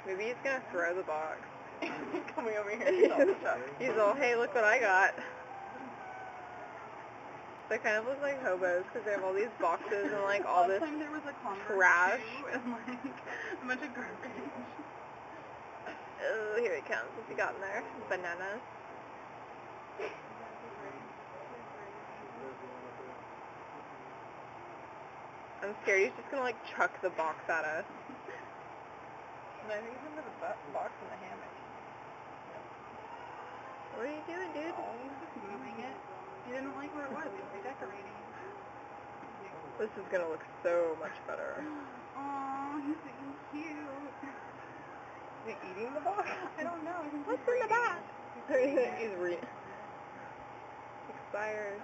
Maybe he's gonna throw the box. Coming over here. He's all, hey, look what I got. They kind of look like hobos because they have all these boxes and like all this there was a trash. And like a bunch of garbage. Oh, here he comes. What's he got in there? Bananas. I'm scared he's just gonna like chuck the box at us. No, I think he's under the box in the hammock. What are you doing, dude? Oh, he's just moving it. He didn't like where it was. He was redecorating. This is gonna look so much better. Aw, he's being cute. Is he eating the box? I don't know. I think What's in the box? He's expired.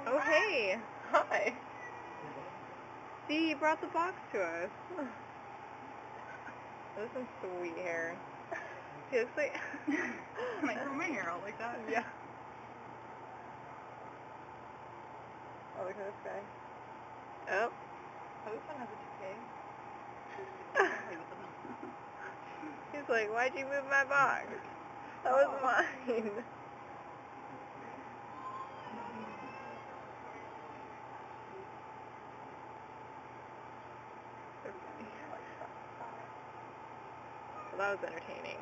Oh, hey. Hi. See, he brought the box to us. This is sweet hair. He looks like... Can I grow my hair out like that? Yeah. Oh, look at this guy. Oh. Oh, this one has a He's like, why'd you move my box? That was mine. Well, that was entertaining.